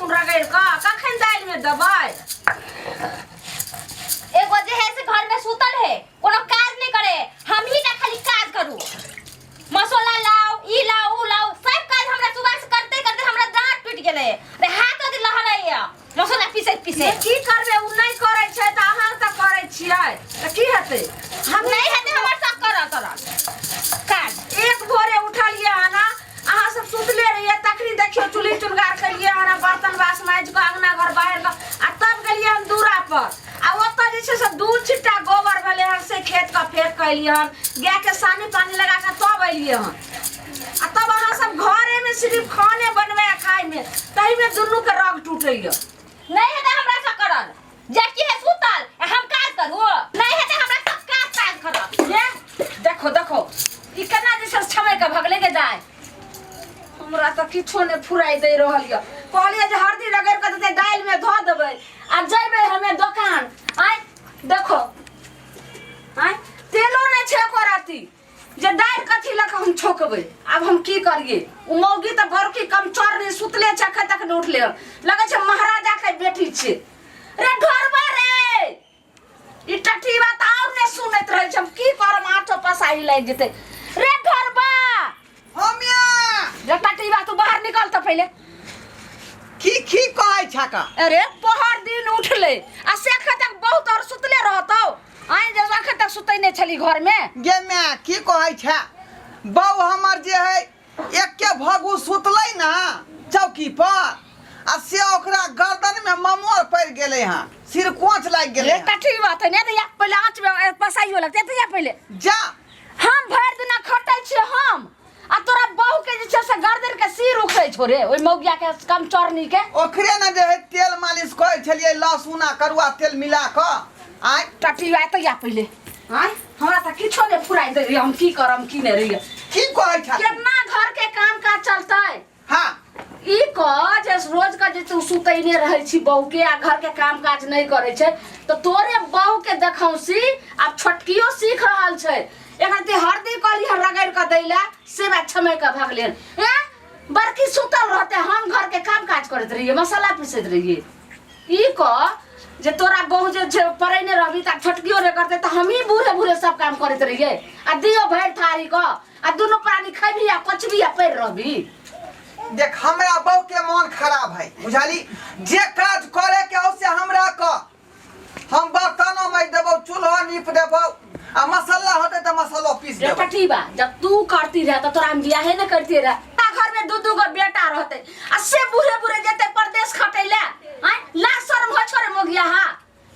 नून रगड़ का कखन दाल में दबाई एगो जे है से घर में सुतल है कोनो काज नहीं करे हम ही का खाली काज करू मसाला लाओ ई लाओ ऊ लाओ सब काज हमरा सुबह से करते करते हमरा दांत टूट गेले रे हाथ अथी लहराइया मसाला पीसे पीसे की करबे उ नहीं करे छै त अहाँ त करे छियै त की हेतै हम नहीं हेते हमर सब कर तोरा काज एक भोरे उठलिए आना अहाँ सब सुतले रहिए तखनी देखियो चुली चुनगार करिए आना बर्तन बास माज के अंगना घर बाहर का आ तब गेलिए हम दूरा पर आ ओत जे छै से दू छिट्टा गोबर भेले हन से खेत का फेंक कैलिए हन गाय के सानी पानी लगा के तब एलिए हन आ तब अहाँ सब घरे में सिर्फ खाने बनवे खाए में तही में दुनू के रग टूटैया नहीं हेते हमरा सब करल जबकि है सुतल हम काज करू नहीं हेते हमरा सब काज करब ये देखो देखो ई केना जे छै छमे के भगले के जाय हमरा त किछो ने फुराई दे रहल य कहलिए जे हरदी रगड़ के देते दाल में धो देबै आ जइबै हमे दुकान आय देखो आय तेलो नै छै कोराती जे दाल कथी लक हम छोकबै अब हम की करिए उ मौगी त बड़की कम चोर ने सुतले छै खै तक न उठले लगे छै महाराजा के बेटी छै रे घरबा रे ई टटी बात और ने सुनैत रहै छै हम की करम आठो पसाई लाग जेतै रे घरबा हमिया रे टटी बात तू बाहर निकल त पहिले की कहै छका अरे पहर दिन उठले आ से तक बहुत और सुतले रहतौ आइ जे अखन तक सुतै नै छली घर में गे मैं की कहै छ बहू हमर जे है एक के भगु सुतलै ना चौकी पर आ से ओकरा गर्दन में ममोर पड़ गेलै हां सिर कोंच लाग गेलै रे टटी बात है ने त या पहिले आँच में पसाइयो लगते त या पहिले जा हम भर दिन खटै छी हम आ तोरा बहू के जे छै से गर्दन के सिर उखै छो रे ओइ मौगिया के कम चोरनी के ओकरे न जे है तेल मालिश कहै छलिए लहसुन आ करुआ तेल मिला क आइ टटी बात या पहिले आइ हमरा त किछो नै फुराई दे हम की करम की नै रहिए की कहै छ केतना घर के काम काज चलतै हां ई क जे रोज का जे तू सुतैने रहै छी बहू के आ घर के काम काज नहीं करे छै तो तोरे बहू के देखौसी अब छोटकियो सीख रहल छै एखन ते हरदी कली रगड़ के दैला से बात छमे का भागले ए बड़की सुतल रहते हम घर के काम काज करत रहिए मसाला पीसत रहिए ई क जे तोरा बहू जे परेने रहबी त छोटकियो रे करते त हम ही बूढ़े बूढ़े सब काम करत रहिए आ दियो भर थारी क आ दुनो प्राणी खैबी आ कचबी आ पैर रहबी देख हमरा बहू के मन खराब है बुझाली जे काज करे के हो से हमरा क हम बर्तनों में देबो चूल्हा नीप देबो आ मसाला होते त मसाला पीस देबो बेटा ठीक बा जब तू करती रह त तोरा हम बियाहे न करती रह ता घर में दू गो बेटा रहते आ से बूढ़े बूढ़े जेते परदेश खटैले हां ला शर्म हो छोरे मोगिया हा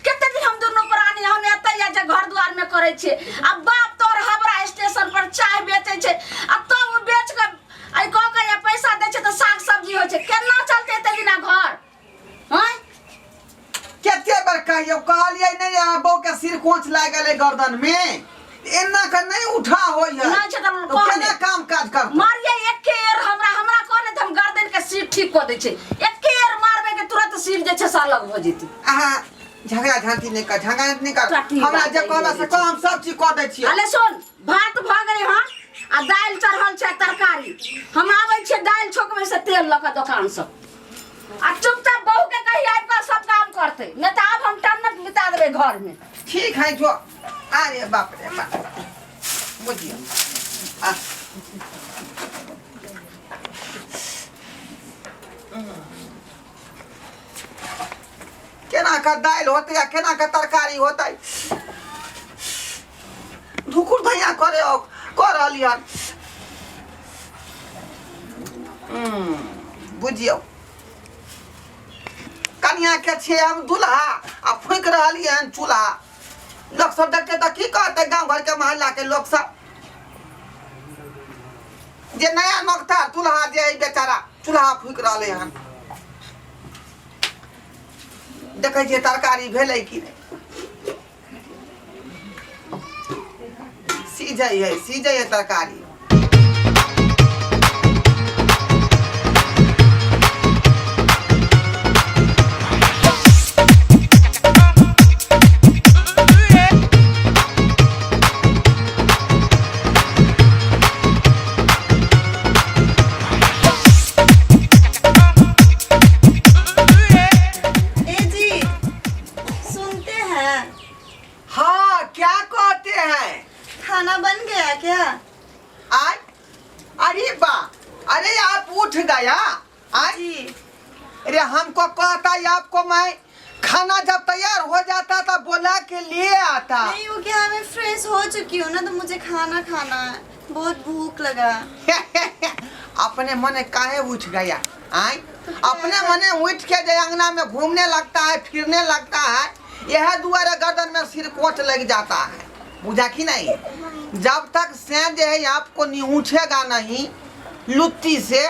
केते दिन हम दुनो प्राणी हम एतै या जे घर द्वार में करै छै आ बाप तोर हबरा स्टेशन पर चाय बेचै छै आ तो उ बेच के आई क के या पैसा दै छै त साग सब्जी होइ छै केना चलते एते दिना घर हां केते बार कहियो कहलिए नहीं बहू के सिर कोंच लाग गेलै गर्दन में एना के नहीं उठा होय है नहीं छै त केना काम काज कर मारिए एके एर हमरा कहने त हम गर्दन के सिर ठीक क दै छै एके एर मारबे के तुरंत सिर जे छै से अलग हो जेतै आहा झगड़ा झांटी नहीं कर झगड़ा नहीं कर ठीक हमरा बात जे है, कहला से कह हम सब चीज क दै छी अले सुन भात भ गई हां आ दाल चढ़ल छै तरकारी हम आबै छै दाल छोकबे से तेल ल के दुकान से आ चुपचाप बहू के कही आब का सब काम करते न त अब हम टन्नत बिता देबे घर में ठीक है जो अरे बाप रे बाप बुझियो आ केना का दाल होते या केना का तरकारी होते धुकुर धैया करे कर रहलियन बुझियो कन्या के छे हम दूल्हा आ फूक रहलियन चूल्हा लोग सब देखते त की कहते गांव घर के मोहल्ला के लोग सब जे नया नौकता दूल्हा जे है बेचारा चूल्हा फूक रहले हन देखे छे तरकारी भेलै कि नहीं सीझै है तरकारी आप उठ गया जी अरे हमको कहता है आपको मैं खाना जब तैयार हो जाता था बोला के लिए आता। नहीं वो क्या मैं फ्रेश हो चुकी हूँ ना तो मुझे खाना खाना है, बहुत भूख लगा। अपने मने काहे उठ गया आय अपने मने उठ के जो अंगना में घूमने लगता है फिरने लगता है यह दुआरे गर्दन में सिर कोच लग जाता है बुझा कि नहीं। जब तक से जो है आपको उठेगा नहीं लुत्ती से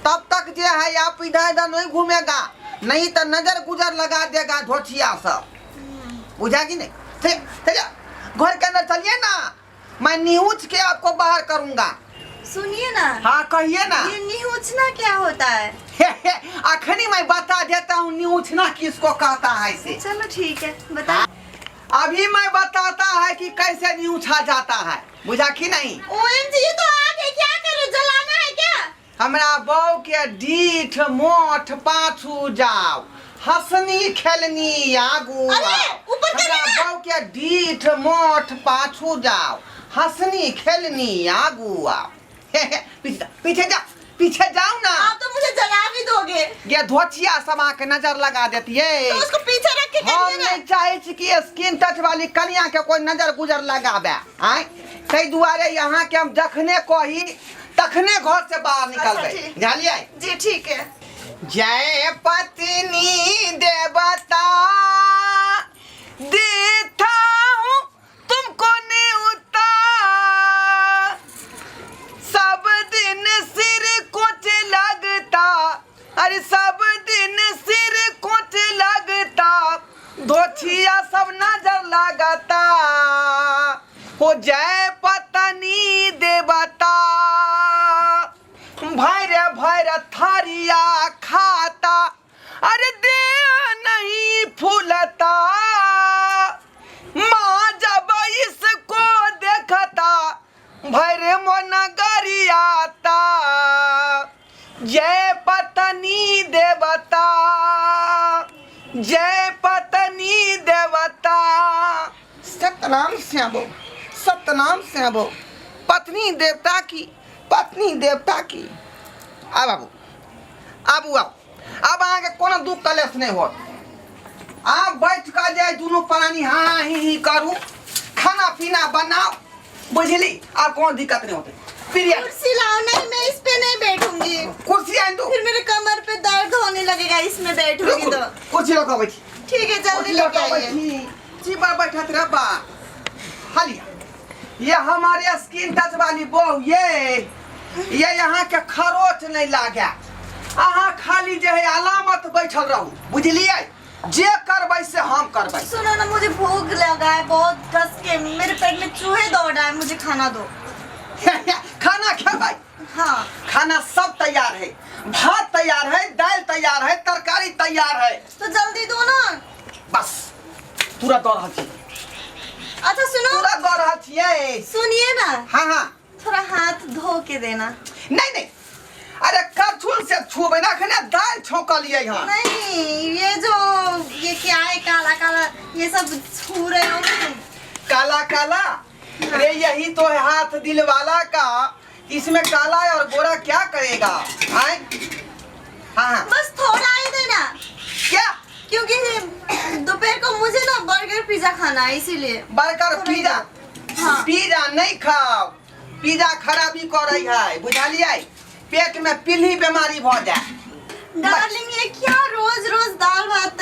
तब तक जो है आप इधर इधर नहीं घूमेगा, नहीं तो नजर गुजर लगा देगा ढोचिया सब बुझा कि नहीं। घर के अंदर चलिए ना मैं न्यूज के आपको बाहर करूंगा। सुनिए ना। हाँ कहिए ना। ये निहुचना क्या होता है? अखनी मैं बता देता हूँ न्यूचना किसको कहता है इसे। चलो ठीक है बता। हाँ? अभी मैं बताता है कि कैसे न्यूछा जाता है बुझा कि नहीं। OMG ये तो आगे क्या करो जलाना है क्या? हमरा बहू के डीठ मोठ पाछू जाओ हंसनी खेलनी आगू अरे, आओ। ऊपर करिए हमरा ना। बहू के डीठ मोठ पाछू जाओ हंसनी खेलनी आगू आओ। पीछे जाओ ना। आप तो मुझे जला भी दोगे। ये धोतिया समा के नजर लगा देती है तो उसको पीछे रख के हम करिए ना। नहीं चाहे छी कि स्किन टच वाली कन्या के कोई नजर गुजर लगावे आय तई दुआरे यहाँ के हम जखने कही तखने घर से बाहर निकल अच्छा, गए ठीक। जानिए। जी ठीक है। जय पत्नी देवता देता हूँ तुमको न्योता सब दिन सिर कुछ लगता अरे सब दिन सिर कुछ लगता धोछिया सब नजर लगता हो जय पत्नी देवता भैर भैर थारिया खाता अरे दे नहीं फूलता माँ जब इसको देखता भैर मन गरियाता जय पत्नी देवता जय पत्नी देवता। सतनाम श्यामो सतनाम श्यामो पत्नी देवता की आ बाबू आबू आओ अब आगे कोनो दुख कलेश नहीं हो आप बैठ कर जाए दोनों प्राणी हाँ ही करू खाना पीना बनाओ बुझली और कोनो दिक्कत नहीं होती। प्रिय कुर्सी लाओ। नहीं मैं इस पे नहीं बैठूंगी। कुर्सी आन दो फिर मेरे कमर पे दर्द होने लगेगा इसमें बैठूंगी तो। कुर्सी लगा बैठी ठीक है जल्दी कुर्सी लेके लगा आइए। बैठी जी बार बैठा तेरा बा हालिया ये हमारे स्किन टच वाली बहू ये यहाँ के खरोच नहीं लागे अहाँ खाली जो है अलामत बैठल रहू बुझलिए जे करबै से हम करबै। सुनो ना मुझे भूख लगा है बहुत कस के मेरे पेट में चूहे दौड़ रहा है मुझे खाना दो। खाना खेबै हाँ खाना सब तैयार है भात तैयार है दाल तैयार है तरकारी तैयार है तो जल्दी दो ना। बस तुरंत दौड़ रहल छी अच्छा सुनो तुरंत दौड़ रहल छियै। सुनिए ना हाँ हाँ थोड़ा हाथ धो के देना। नहीं अरे करछुल से छूबे ना खने दाल छौंकलिए यहाँ। नहीं ये क्या है काला काला ये सब छू रहे हो तुम। काला काला अरे यही तो है हाथ दिल वाला का इसमें काला और गोरा क्या करेगा आए। हाँ बस थोड़ा ही देना क्या क्योंकि दोपहर को मुझे ना बर्गर पिज्जा खाना है इसीलिए। बर्गर पिज्जा हाँ। पिज्जा नहीं खाओ पिज्जा खराबी करे है बुझलिए पेट में पीली बीमारी भ जाए। डार्लिंग ये क्या रोज रोज दाल भात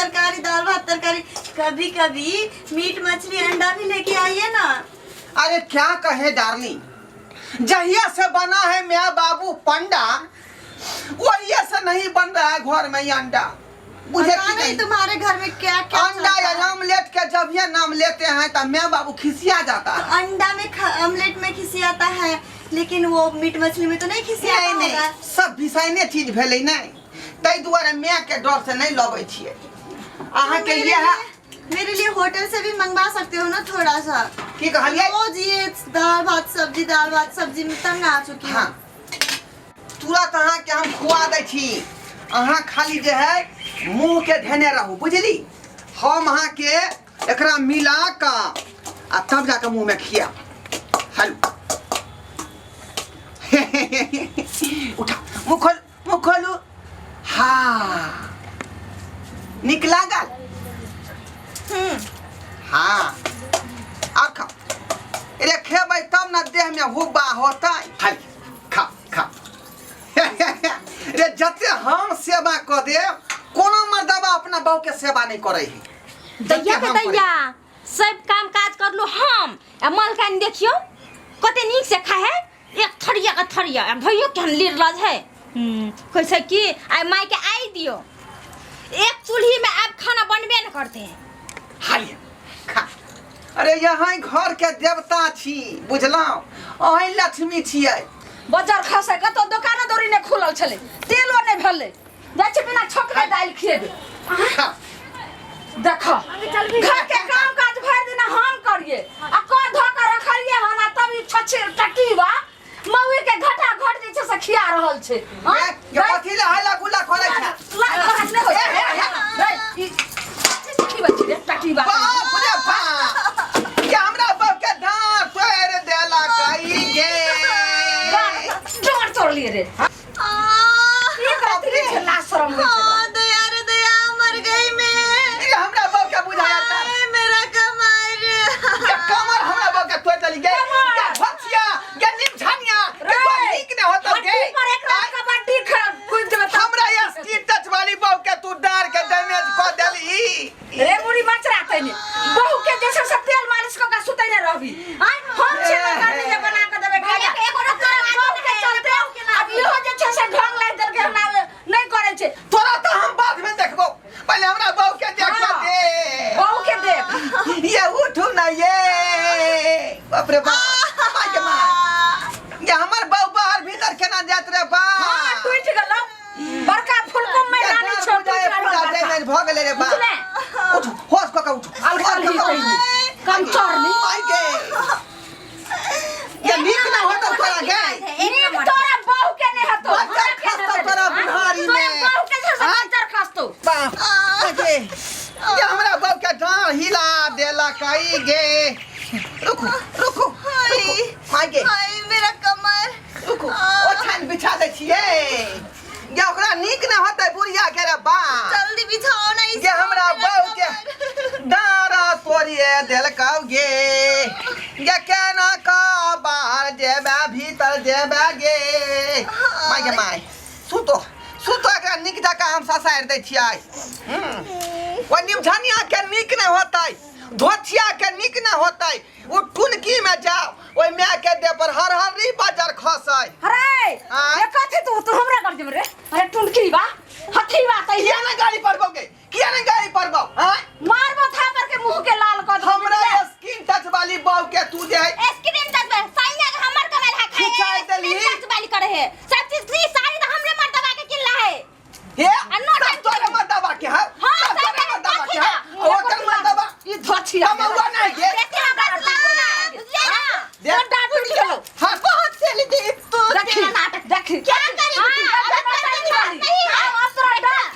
तरकारी कभी कभी मीट मछली अंडा भी लेके आइए ना। अरे क्या कहे डार्लिंग जहिया से बना है मियाँ बाबू पंडा वही से नहीं बन रहा है घर में ये अंडा मुझे पता नहीं तुम्हारे घर में क्या क्या अंडा या ऑमलेट के जब ये नाम लेते हैं तब मैं बाबू खिसिया जाता है। अंडा में ऑमलेट में खिसियाता है लेकिन वो मीट मछली में तो नहीं खिसियाता होगा। सब विषयने चीज भेलै नहीं तै दुआरे मैं के डर से नहीं लबै छियै अहाँ के लिए है मेरे लिए होटल से भी मंगवा सकते हो ना थोड़ा सा। की कहलिए रोज ये दाल भात सब्जी में तंग आ चुकी हूँ। हाँ तुरंत अहाँ के हम खुआ दै छी अहाँ खाली जे है मुंह के धेने रहू बुझली हम अहाँ के एकरा मिला का आ तब जाके मुंह में खिया हेलो उठा मुख खोलू हाँ निक लागल हाँ अब खाओ अरे खेबै तब ना देह में हुब्बा होता खाली खा खा रे जते हम सेवा कर दे कोनो मर्दबा अपना बहू के सेवा नहीं करे है दैया के दैया सब काम काज कर लो हम मलकान देखियो कते नीक से खा है एक थरिया का थरिया भैयो के लीरलज है कैसे कि आई माई के आई दियो एक चूल्ही में आप खाना बनबे न करते हैं हाय खा अरे यहाँ घर के देवता छी बुझलौ अहीं लक्ष्मी छियै बाजार खसे कतो दुकान दौरी ने खुलल छले तेलो ने भेले जाय छै बिना छोकरे दाल खिएबे खा देखो घर के काम काज भर दिन हम करिए आ को धो के रखलिए हना तब ई छछे टटीवा मौई के घटा घट जे छै से खिया रहल छै ये कथि ले हल्ला गुल्ला करे छै लाज ने होय ई टटीवा छै टटीवा बाप रे बाप ये हमरा बाप के दांत तोड़ देला कई गे जोर तोड़ लिए रे ये कथि ले ला शरम होय छै दया रे दया मर गई मैं ये हमरा बाप के बुझाया था मेरा कमर ये कमर हमरा बाप के तोड़ देली गे ये भछिया ये निमझानिया के कोई नीक ने होता गे पर एक रात कबड्डी खेल कुछ देबे हमरा ये स्किन टच वाली बाप के तू डार के डैमेज कर देली रे मुड़ी मचरा तने बहू के जैसे सब तेल मालिश क के सुतै ने रहबी आय हम छे ना करने जे बना के देबे खाली एगो तोरा बहू के चलते अब इहो जे छै से ढंग लाग देल के हमरा नहीं करे छै तोरा तो हम बाद में देखबो पहले हमरा बाप के देख दे बहू के देख ये उठू ना ये बाप रे बाप माय के माय ये हमर बाप बाहर भीतर केना जात रे बा हां टूट गेलो बड़का फुलकुम में रानी छोड़ दे डैमेज भ गेले रे बा उठ होश क के उठ अलगल ही तई कम चोरनी माय के ये नीक ना होता तोरा गे नीक तोरा बहू के नहीं हतो बच्चा खस्तो तोरा बुढ़ारी में बहू के से बच्चा खस्तो बाप गे ये हमरा बाप के डांड हिला देला कई गे रुको रुको माय गे हाय मेरा कमर रुको ओछन बिछा दे छिए ये ओकरा नीक ना होतै बुढ़िया के रे बा जल्दी बिछाओ ना इसे ये हमरा बाप के डारा तोड़िए देलकौ गे ये केना का बाहर जेबे भीतर जेबे गे माय गे माय सुतो एकरा नीक जका हम ससार दै छियै ओ निमझानिया के नीक न होतै धोथिया के नीक न होतै ओ टुनकी में जाओ ओइ माय के दे पर हर री बाजार खसै अरे ये कथि तू हमरा कर देब रे अरे टुनकी बा हथी बा तई किया न गाड़ी पर बोगे किया न गाड़ी पर बो हां मारबो थापर के मुंह के लाल कर हमरा स्किन टच वाली बाव के तू दे स्क्रीन टच पे सैया हमर कमल है खिंचाई देली टच वाली करे है सब चीज फ्री सारी तो हमरे मर दबा के किल्ला है हे सब तोरे मत दबा के हां सब तोरे मत दबा के हां ओकर मत दबा ई धोछिया कमौआ नहीं गे देखिए बस ला दे डांट उठ गेलो हां बहुत चली दी तू देखी नाटक देखी क्या करी नहीं असरा डांट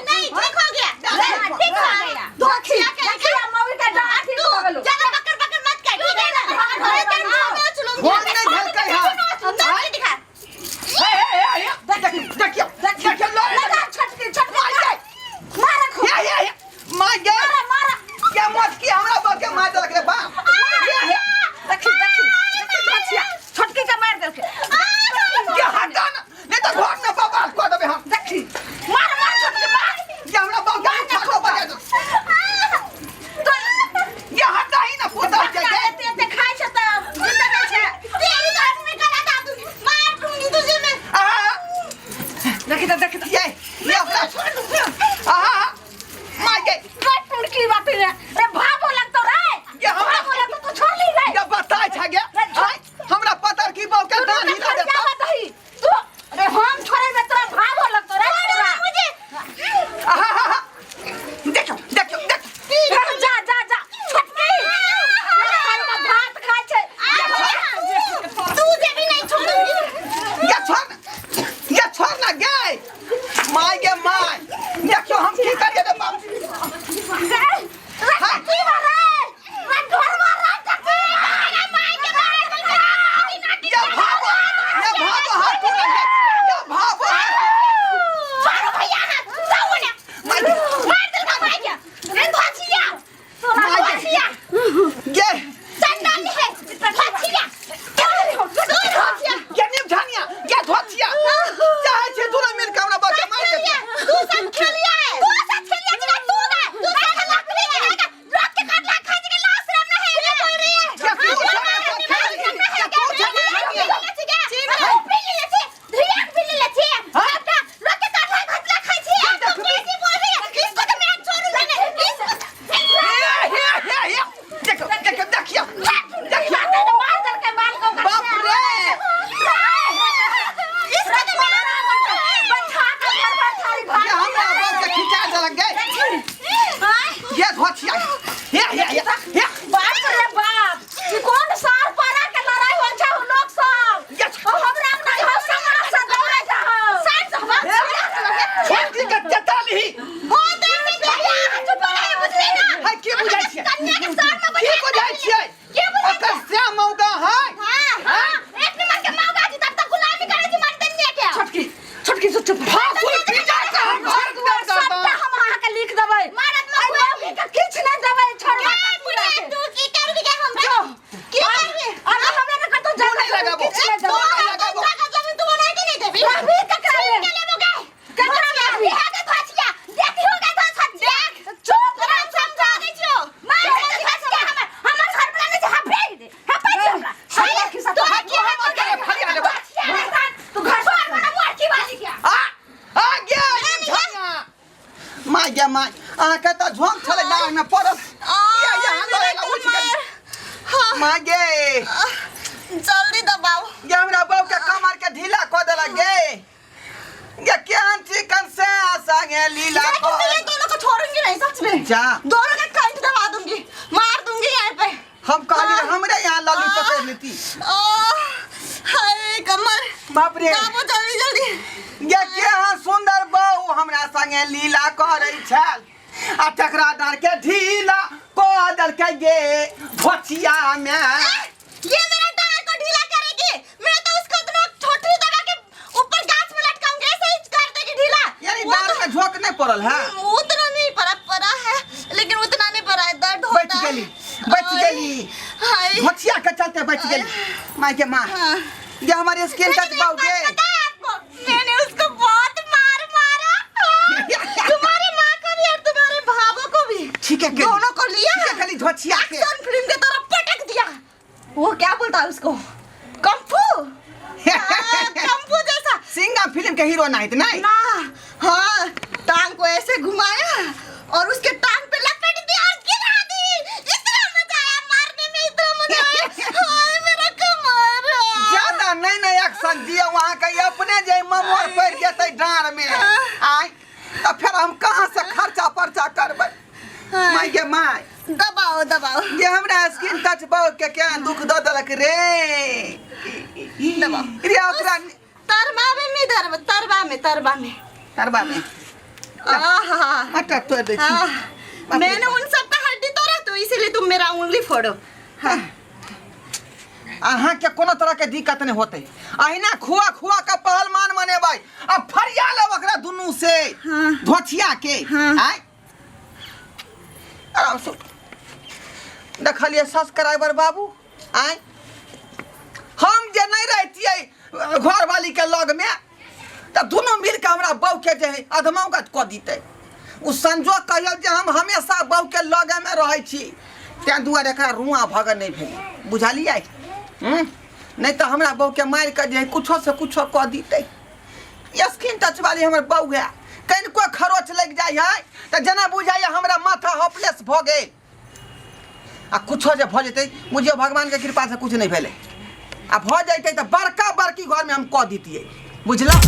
नहीं ठीक हो गया ठीक हो गया धोखी देखी मौई का डांट ठीक हो गेलो ज्यादा बकर बकर मत कर ठीक है ना घरे तक मैं चलूंगी फोन नहीं झलकै हां दिखा देखियो लगा छटकी मार खो ये मार गे मारा क्या मत की हमरा बाप के मार देलक रे बा देखी धोछिया छटकी के मार देलके क्या हटा ना नहीं तो घर में बर्बाद कर देबे हम देखी मार छटकी मार ये हमरा बाप के छटको बजा दो ये हटा ही ना पोता के गे ते खाइ छ त जिंदा नै छ तेरी तो अपने गला दाब दूंगी मार दूंगी तुझे मैं देखी त ये अपना छोड़ मार गे टुड़की बात रे रे भागो लगतो रे ये हमरा भागो लगतो तू छोड़ ली रे ये बताय छ गे हमरा पतर की बाप के दान हिला दे क्या बात है तू अरे हम छोड़े में तोरा भागो लगतो रे पूरा मुझे देखो जा छटकी ये भात खाइ छै तुझे भी नहीं छोड़ूंगी ये छोड़ ना गे माय गे माय देखो हम की करिए रे बाप की मार रे घर मार रे ये भागो ही बहुत देर से देख लिया चुप रहे बुझले ना है के बुझाई छियै कन्या के सर में के बुझाई छियै के बुझाई ओकर से मौगा है हां एक नंबर के मौगा जी तब तक गुलामी करे जी मर देने के छोटकी से चुप हां कोई पी जाए त हम घर द्वार सबटा करता हम अहाँ के लिख देबै मारत आई मौगी के किछ नहीं देबै छोड़ बुढ़िया तू की करबी के हमरा की करबी अरे हमें न कतो जान नहीं लगाबो जमीन तू बनाई के नहीं देबी अभी तक के लेबोगे कतरा में बिहा के फसिया देखी होगा तो सच देख चुप रह समझा दे छो मार के फसिया हमर घर पर नहीं हा फेंक दे हा फेंक हमरा की सब तो की हम के फरिया लेबो तू घर छोड़ ना मार की बाली क्या आ गया झोंगा माय गया माय आ के त झोंग छले डांग में पड़ल या यहां लड़ेला उठ गई माय गे जल्दी दबाओ ये हमरा बाप के कमर के ढीला क देला गे ये केहन चिकन से संगे लीला को ये दोनों को छोड़ूंगी नहीं सच में जा दोनों का कंठ दबा दूंगी मार दूंगी यहाँ पे हम कहली हमरे यहाँ लाली पकड़ लेती हाय कमर बाप रे काबू जल्दी जल्दी ये केहन सुंदर बहू हमरा संगे लीला करै छल आ टकरा डार के ढीला को दल के गे भचिया में ये मेरा डाल को ढीला करेगी मैं तो उसको इतना छोटी दबा के ऊपर गाछ में लटकाऊंगी ऐसे ही कर देगी ढीला यानी डार में झोंक नहीं पड़ल है उतना नहीं पड़ा है लेकिन उतना नहीं पड़ा है दर्द होता बच गेली बच गेली हाय भचिया के चलते बच गेली माय के मां ये हमारे स्किन टच बाउगे मैंने उसको बहुत मारा तुम्हारी माँ को भी और तुम्हारे भाभो को भी ठीक है दोनों को लिया ठीक है खाली झोचिया के एक्शन फिल्म की तरह पटक दिया वो क्या बोलता है उसको कंफू कंफू जैसा सिंगा फिल्म के हीरो नाइट नहीं ना हाँ टांग को ऐसे घुमाया और उसके टांग पे लपेट दिया और गिरा दी इतना मजा आया मारने में इतना मजा आया हाय मेरा कमर ज्यादा नहीं एक्शन दिए वहां का ये अपने जे ममोर पड़ जते डार में आय तो फिर हम कहां से खर्चा पर्चा करबै माय के माय दबाओ ये हमरा स्किन टच बहुत के क्या दुख द देलक रे दबाओ रे ओकरा तरबा में करबा में आहा मटर तोड़ दे छी मैंने उन सब का हड्डी तोड़ा तो इसीलिए तुम मेरा उंगली फोड़ो हाँ अहाँ के कोनो तरह के दिक्कत नहीं होते अहिना खुआ खुआ का पहलवान बनेबै अब फरिया ले ओकरा दुनू से हाँ। धोछिया के हाँ। आय आराम से देखलिए सब्सक्राइबर बाबू आय हम जे नहीं रहतिए घर वाली के लग में त दोनों मिल के हमरा बहू के जे अधमौगत क दीते उ संजोग कहियो जे हम हमेशा बहू के लगे में रहै छी तै दुआरे एकरा रुआ भगन नहीं भेल बुझलियै नहीं तो हमरा बहू के मार के जे कुछो से कुछो क दीते स्किन टच वाली हमर बहू है कहीं कोई खरोच लग जाय है त जना बुझाय हमरा माथा होपलेस भ गेल आ कुछो जे भ जेतै मुझे भगवान के कृपा से कुछ नहीं भेले आ भ जैतै त बड़का बड़की घर में हम क दीतियै बुझलौ